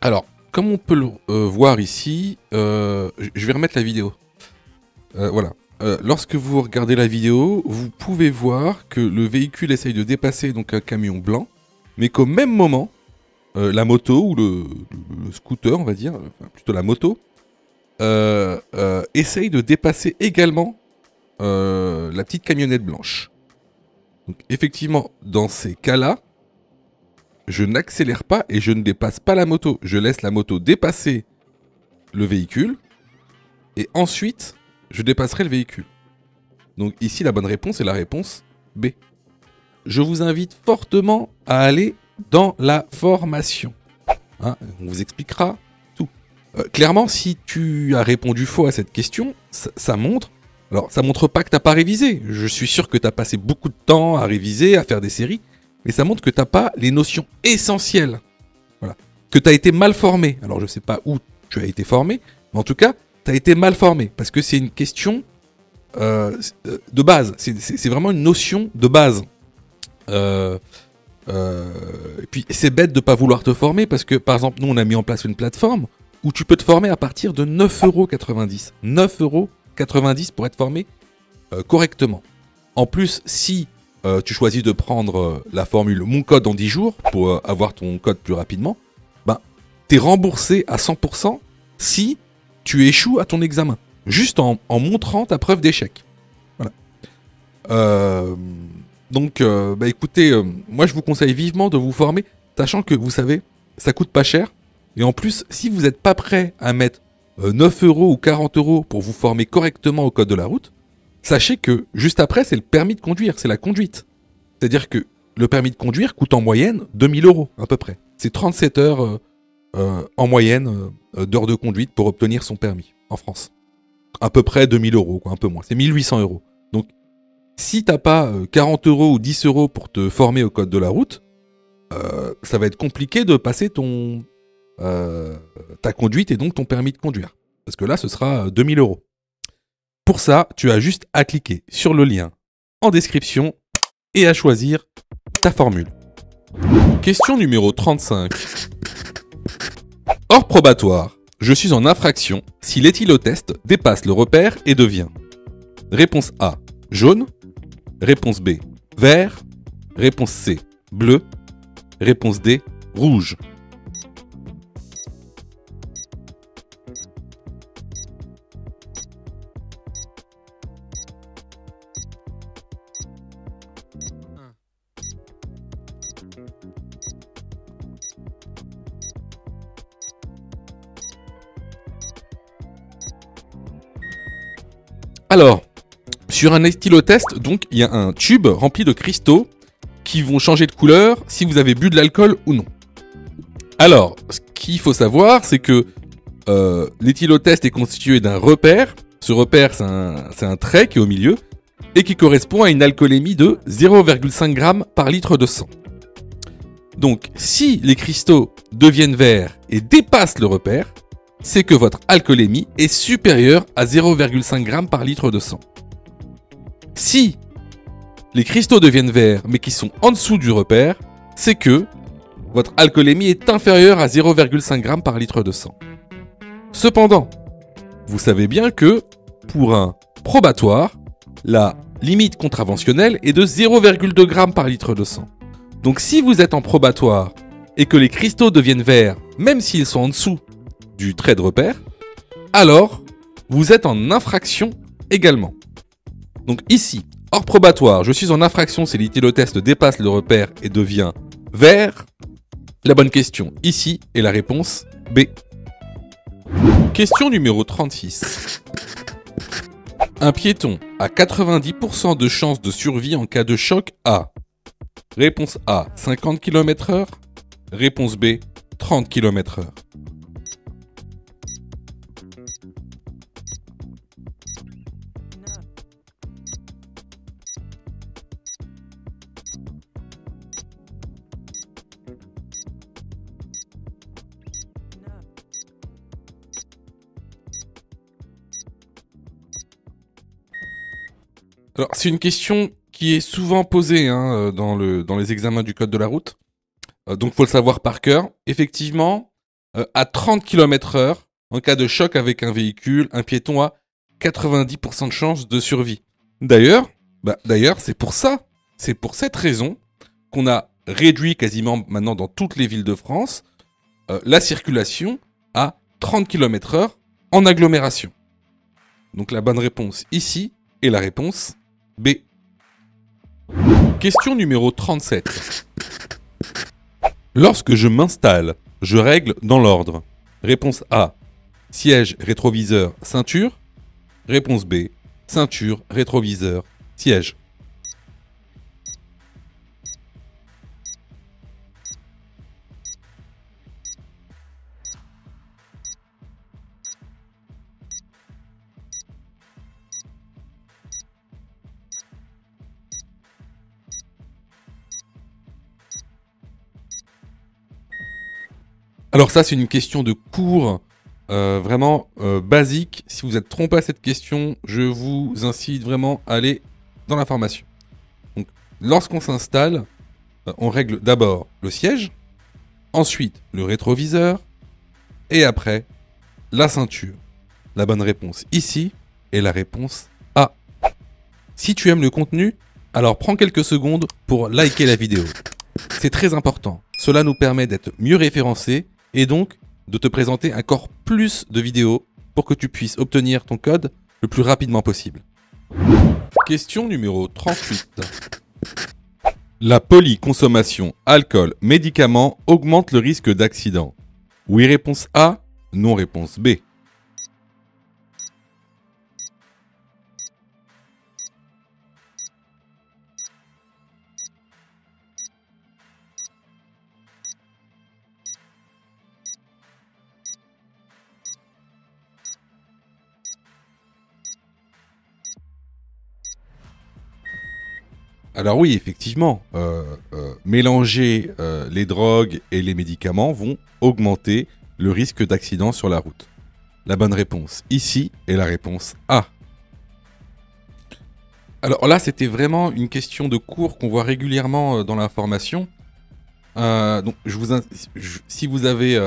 Alors, comme on peut le voir ici, je vais remettre la vidéo. Voilà. Lorsque vous regardez la vidéo, vous pouvez voir que le véhicule essaye de dépasser donc un camion blanc, mais qu'au même moment, la moto ou le scooter, on va dire, enfin, plutôt la moto, essaye de dépasser également la petite camionnette blanche. Donc effectivement, dans ces cas-là, je n'accélère pas et je ne dépasse pas la moto. Je laisse la moto dépasser le véhicule et ensuite, je dépasserai le véhicule. Donc ici, la bonne réponse est la réponse B. Je vous invite fortement à aller dans la formation. Hein, on vous expliquera tout. Clairement, si tu as répondu faux à cette question, ça montre... Alors, ça montre pas que t'as pas révisé. Je suis sûr que tu as passé beaucoup de temps à réviser, à faire des séries. Mais ça montre que tu n'as pas les notions essentielles. Voilà. Que tu as été mal formé. Alors, je ne sais pas où tu as été formé, mais en tout cas, tu as été mal formé. Parce que c'est une question de base. C'est vraiment une notion de base. Et puis, c'est bête de ne pas vouloir te former parce que, par exemple, nous, on a mis en place une plateforme où tu peux te former à partir de 9,90 €. 9,90 € pour être formé correctement. En plus, si tu choisis de prendre la formule Mon code en 10 jours pour avoir ton code plus rapidement, ben, tu es remboursé à 100% si tu échoues à ton examen. Juste en montrant ta preuve d'échec. Voilà. Donc, bah écoutez, moi je vous conseille vivement de vous former, sachant que vous savez, ça coûte pas cher. Et en plus, si vous n'êtes pas prêt à mettre 9 € ou 40 € pour vous former correctement au code de la route, sachez que juste après, c'est le permis de conduire, c'est la conduite. C'est-à-dire que le permis de conduire coûte en moyenne 2000 € à peu près. C'est 37 heures en moyenne d'heures de conduite pour obtenir son permis en France. À peu près 2000 €, quoi, un peu moins. C'est 1800 €. Donc, si t'as pas 40 € ou 10 € pour te former au code de la route, ça va être compliqué de passer ta conduite et donc ton permis de conduire. Parce que là, ce sera 2000 €. Pour ça, tu as juste à cliquer sur le lien en description et à choisir ta formule. Question numéro 35. Hors probatoire, je suis en infraction si l'éthylotest dépasse le repère et devient réponse A, jaune, réponse B, vert, réponse C, bleu, réponse D, rouge. Alors, sur un éthylotest, donc, il y a un tube rempli de cristaux qui vont changer de couleur si vous avez bu de l'alcool ou non. Alors, ce qu'il faut savoir, c'est que l'éthylotest est constitué d'un repère. Ce repère, c'est un trait qui est au milieu et qui correspond à une alcoolémie de 0,5 g par litre de sang. Donc, si les cristaux deviennent verts et dépassent le repère, c'est que votre alcoolémie est supérieure à 0,5 g par litre de sang. Si les cristaux deviennent verts mais qui sont en dessous du repère, c'est que votre alcoolémie est inférieure à 0,5 g par litre de sang. Cependant, vous savez bien que pour un probatoire, la limite contraventionnelle est de 0,2 g par litre de sang. Donc si vous êtes en probatoire et que les cristaux deviennent verts, même s'ils sont en dessous du trait de repère, alors vous êtes en infraction également. Donc ici, hors probatoire, je suis en infraction si l'éthylotest dépasse le repère et devient vert. La bonne question ici est la réponse B. Question numéro 36. Un piéton a 90% de chances de survie en cas de choc à... Réponse A, 50 km/h. Réponse B, 30 km/h. Alors, c'est une question qui est souvent posée dans les examens du code de la route. Donc, il faut le savoir par cœur. Effectivement, à 30 km/h, en cas de choc avec un véhicule, un piéton a 90% de chance de survie. D'ailleurs, c'est pour cette raison qu'on a réduit quasiment maintenant dans toutes les villes de France la circulation à 30 km/h en agglomération. Donc, la bonne réponse ici est la réponse B. Question numéro 37. Lorsque je m'installe, je règle dans l'ordre. Réponse A, siège, rétroviseur, ceinture. Réponse B, ceinture, rétroviseur, siège. Alors ça, c'est une question de cours vraiment basique. Si vous êtes trompé à cette question, je vous incite vraiment à aller dans la formation. Donc, lorsqu'on s'installe, on règle d'abord le siège, ensuite le rétroviseur, et après la ceinture. La bonne réponse ici est la réponse A. Si tu aimes le contenu, alors prends quelques secondes pour liker la vidéo. C'est très important. Cela nous permet d'être mieux référencés et donc de te présenter encore plus de vidéos pour que tu puisses obtenir ton code le plus rapidement possible. Question numéro 38. La polyconsommation alcool-médicaments augmente le risque d'accident. Oui, réponse A. Non, réponse B. Alors oui, effectivement, mélanger les drogues et les médicaments vont augmenter le risque d'accident sur la route. La bonne réponse ici est la réponse A. Alors là, c'était vraiment une question de cours qu'on voit régulièrement dans la formation. Donc, si vous avez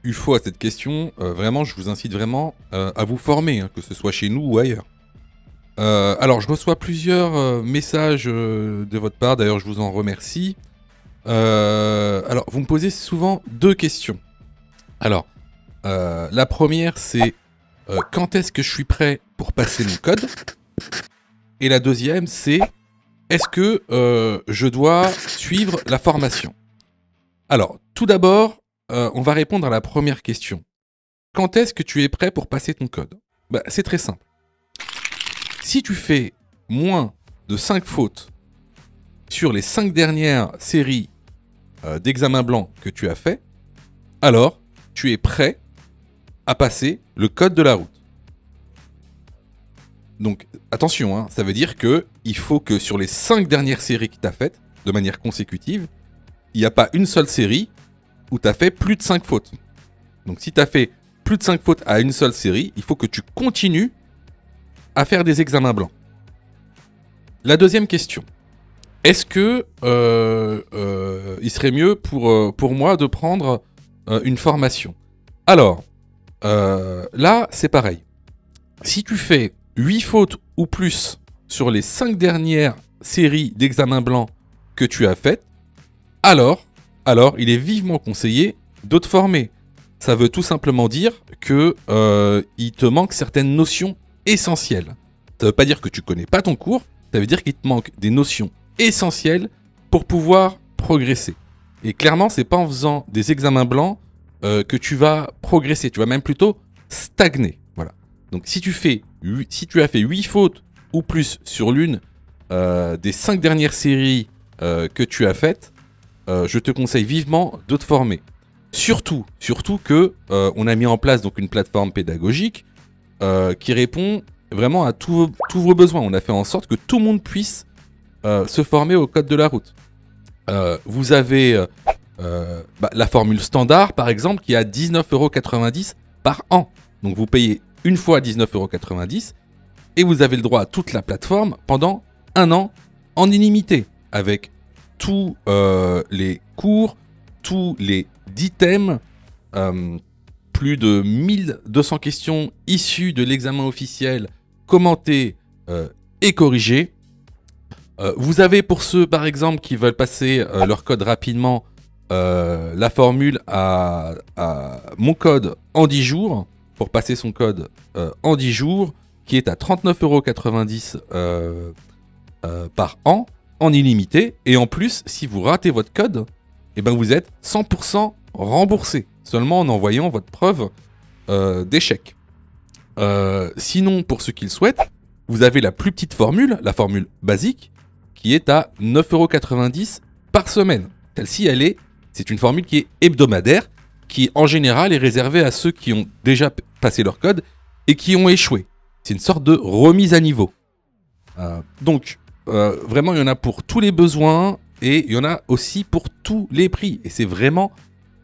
eu faux à cette question, vraiment, je vous incite vraiment à vous former, que ce soit chez nous ou ailleurs. Alors, je reçois plusieurs messages de votre part, d'ailleurs, je vous en remercie. Alors, vous me posez souvent deux questions. Alors, la première, c'est quand est-ce que je suis prêt pour passer mon code? Et la deuxième, c'est est-ce que je dois suivre la formation? Alors, tout d'abord, on va répondre à la première question. Quand est-ce que tu es prêt pour passer ton code? C'est très simple. si tu fais moins de 5 fautes sur les 5 dernières séries d'examens blancs que tu as fait, alors tu es prêt à passer le code de la route. Donc attention, hein, ça veut dire qu'il faut que sur les 5 dernières séries que tu as faites, de manière consécutive, il n'y a pas une seule série où tu as fait plus de 5 fautes. Donc si tu as fait plus de 5 fautes à une seule série, il faut que tu continues à faire des examens blancs. La deuxième question. Est-ce que il serait mieux pour moi de prendre une formation? Alors, là, c'est pareil. Si tu fais 8 fautes ou plus sur les 5 dernières séries d'examens blancs que tu as faites, alors il est vivement conseillé de te former. Ça veut tout simplement dire que il te manque certaines notions essentielles. Ça veut pas dire que tu connais pas ton cours, ça veut dire qu'il te manque des notions essentielles pour pouvoir progresser. Et clairement, c'est pas en faisant des examens blancs que tu vas progresser, tu vas même plutôt stagner. Voilà. Donc si tu as fait 8 fautes ou plus sur l'une des 5 dernières séries que tu as faites, je te conseille vivement de te former. Surtout que on a mis en place donc une plateforme pédagogique qui répond vraiment à tous vos besoins. On a fait en sorte que tout le monde puisse se former au code de la route. Vous avez la formule standard, par exemple, qui est à 19,90 € par an. Donc vous payez une fois 19,90 € et vous avez le droit à toute la plateforme pendant 1 an en illimité, avec tous les cours, tous les 10 thèmes, plus de 1200 questions issues de l'examen officiel, commentées et corrigées. Vous avez pour ceux par exemple qui veulent passer leur code rapidement, la formule à mon code en 10 jours, pour passer son code en 10 jours, qui est à 39,90 € par an, en illimité. Et en plus, si vous ratez votre code, eh ben vous êtes 100% remboursé, seulement en envoyant votre preuve d'échec. Sinon, pour ceux qui le souhaitent, vous avez la plus petite formule, la formule basique, qui est à 9,90 € par semaine. Celle-ci, c'est une formule qui est hebdomadaire, qui en général est réservée à ceux qui ont déjà passé leur code et qui ont échoué. C'est une sorte de remise à niveau. Donc, vraiment, il y en a pour tous les besoins et il y en a aussi pour tous les prix. Et c'est vraiment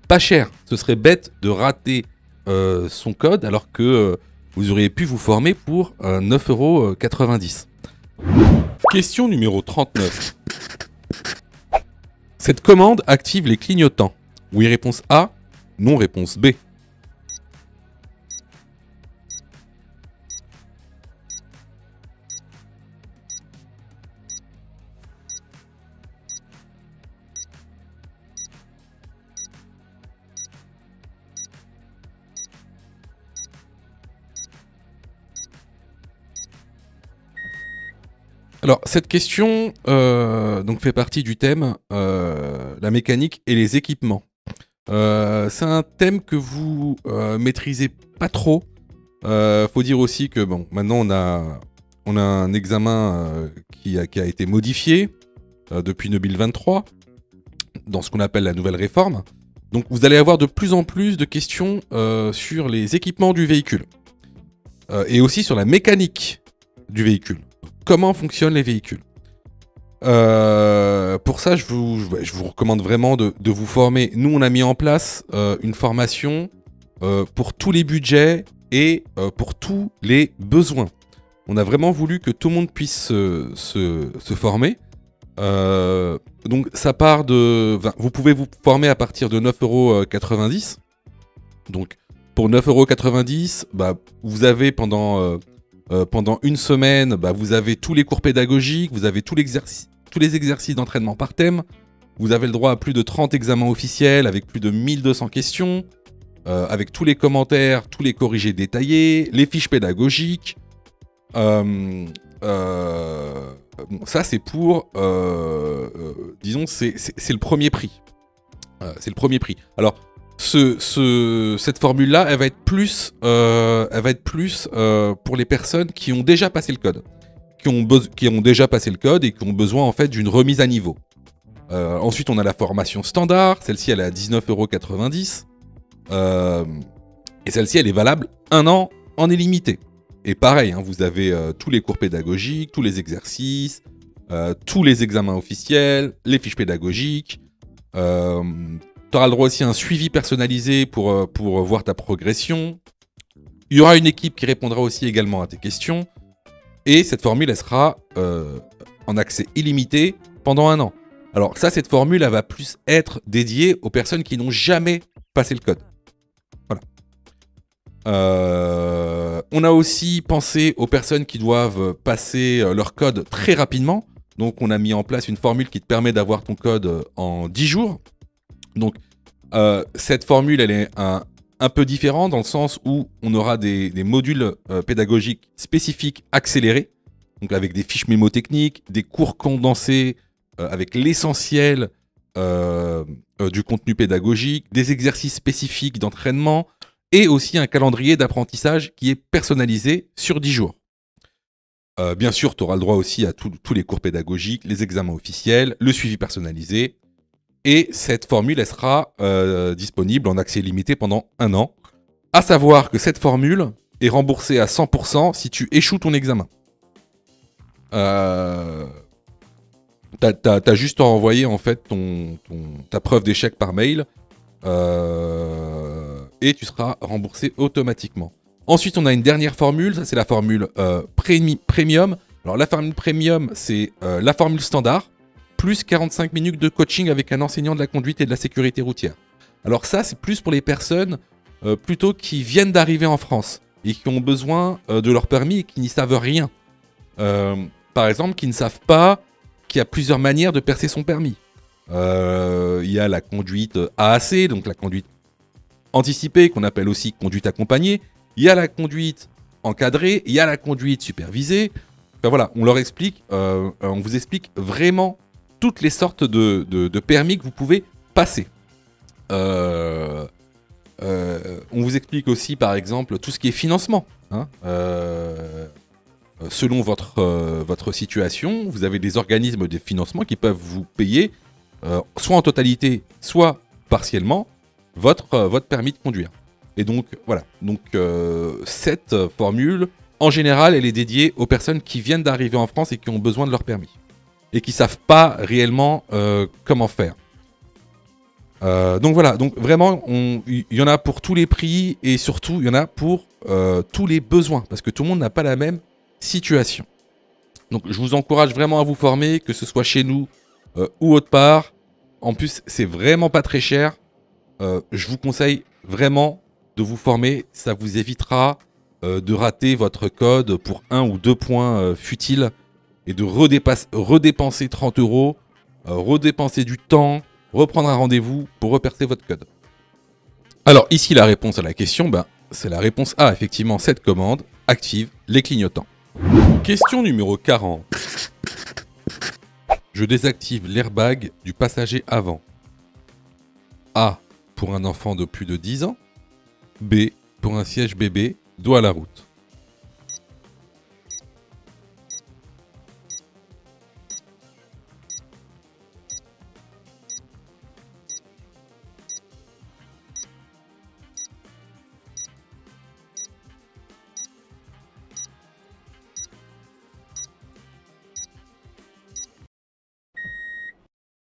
pas cher. Ce serait bête de rater son code alors que vous auriez pu vous former pour 9,90 €. Question numéro 39. Cette commande active les clignotants. Oui, réponse A. Non, réponse B. Alors, cette question donc fait partie du thème la mécanique et les équipements. C'est un thème que vous maîtrisez pas trop. Faut dire aussi que bon, maintenant on a un examen qui a été modifié depuis 2023 dans ce qu'on appelle la nouvelle réforme. Donc, vous allez avoir de plus en plus de questions sur les équipements du véhicule et aussi sur la mécanique du véhicule. Comment fonctionnent les véhicules. Pour ça, je vous recommande vraiment de vous former. Nous, on a mis en place une formation pour tous les budgets et pour tous les besoins. On a vraiment voulu que tout le monde puisse se former. Donc, ça part de... Vous pouvez vous former à partir de 9,90 €. Donc, pour 9,90 €, vous avez pendant une semaine, vous avez tous les cours pédagogiques, vous avez tous les exercices d'entraînement par thème, vous avez le droit à plus de 30 examens officiels avec plus de 1200 questions, avec tous les commentaires, tous les corrigés détaillés, les fiches pédagogiques. Ça, c'est pour... disons, c'est le premier prix. C'est le premier prix. Alors, cette formule-là, elle va être plus pour les personnes qui ont déjà passé le code. qui ont déjà passé le code et qui ont besoin en fait d'une remise à niveau. Ensuite, on a la formation standard. Celle-ci, elle est à 19,90 €. Et celle-ci, elle est valable 1 an en illimité. Et pareil, hein, vous avez tous les cours pédagogiques, tous les exercices, tous les examens officiels, les fiches pédagogiques. Tu auras le droit aussi à un suivi personnalisé pour voir ta progression. Il y aura une équipe qui répondra aussi également à tes questions. Et cette formule, elle sera en accès illimité pendant 1 an. Alors ça, cette formule, elle va plus être dédiée aux personnes qui n'ont jamais passé le code. Voilà. On a aussi pensé aux personnes qui doivent passer leur code très rapidement. Donc on a mis en place une formule qui te permet d'avoir ton code en 10 jours. Donc cette formule, elle est un peu différente dans le sens où on aura des modules pédagogiques spécifiques accélérés. Donc avec des fiches mémotechniques, des cours condensés, avec l'essentiel du contenu pédagogique, des exercices spécifiques d'entraînement et aussi un calendrier d'apprentissage qui est personnalisé sur 10 jours. Bien sûr, tu auras le droit aussi à tous les cours pédagogiques, les examens officiels, le suivi personnalisé. Et cette formule, elle sera disponible en accès limité pendant 1 an. À savoir que cette formule est remboursée à 100% si tu échoues ton examen. T'as juste à envoyer en fait ta preuve d'échec par mail et tu seras remboursé automatiquement. Ensuite, on a une dernière formule, ça c'est la formule premium. Alors la formule premium, c'est la formule standard, plus 45 minutes de coaching avec un enseignant de la conduite et de la sécurité routière. Alors ça, c'est plus pour les personnes plutôt qui viennent d'arriver en France et qui ont besoin de leur permis et qui n'y savent rien. Par exemple, qui ne savent pas qu'il y a plusieurs manières de percer son permis. Il y a la conduite AAC, donc la conduite anticipée, qu'on appelle aussi conduite accompagnée. Il y a la conduite encadrée, il y a la conduite supervisée. Enfin voilà, on leur explique, on vous explique vraiment toutes les sortes de permis que vous pouvez passer. On vous explique aussi, par exemple, tout ce qui est financement. Hein, selon votre situation, vous avez des organismes de financement qui peuvent vous payer, soit en totalité, soit partiellement, votre permis de conduire. Et donc, voilà. Donc, cette formule, en général, elle est dédiée aux personnes qui viennent d'arriver en France et qui ont besoin de leur permis. Et qui ne savent pas réellement comment faire. Donc voilà, donc vraiment, il y en a pour tous les prix et surtout, il y en a pour tous les besoins. Parce que tout le monde n'a pas la même situation. Donc je vous encourage vraiment à vous former, que ce soit chez nous ou autre part. En plus, c'est vraiment pas très cher. Je vous conseille vraiment de vous former. Ça vous évitera de rater votre code pour 1 ou 2 points futiles et de redépenser 30 €, redépenser du temps, reprendre un rendez-vous pour repercer votre code. Alors ici, la réponse à la question, c'est la réponse A. Effectivement, cette commande active les clignotants. Question numéro 40. Je désactive l'airbag du passager avant. A. Pour un enfant de plus de 10 ans. B. Pour un siège bébé dos à la route.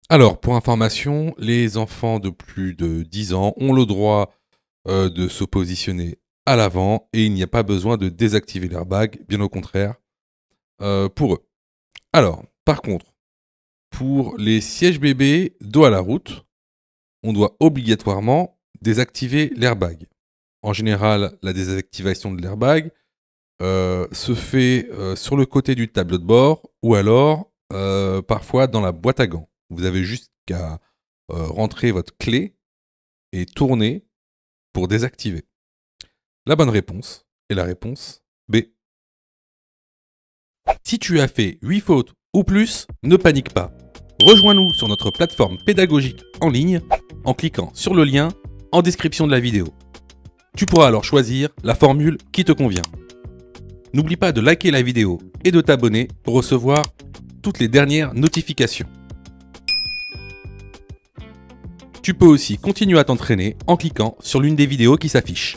Alors, pour information, les enfants de plus de 10 ans ont le droit de se positionner à l'avant et il n'y a pas besoin de désactiver l'airbag, bien au contraire, pour eux. Alors, par contre, pour les sièges bébés dos à la route, on doit obligatoirement désactiver l'airbag. En général, la désactivation de l'airbag se fait sur le côté du tableau de bord ou alors parfois dans la boîte à gants. Vous avez juste qu'à rentrer votre clé et tourner pour désactiver. La bonne réponse est la réponse B. Si tu as fait 8 fautes ou plus, ne panique pas. Rejoins-nous sur notre plateforme pédagogique en ligne en cliquant sur le lien en description de la vidéo. Tu pourras alors choisir la formule qui te convient. N'oublie pas de liker la vidéo et de t'abonner pour recevoir toutes les dernières notifications. Tu peux aussi continuer à t'entraîner en cliquant sur l'une des vidéos qui s'affichent.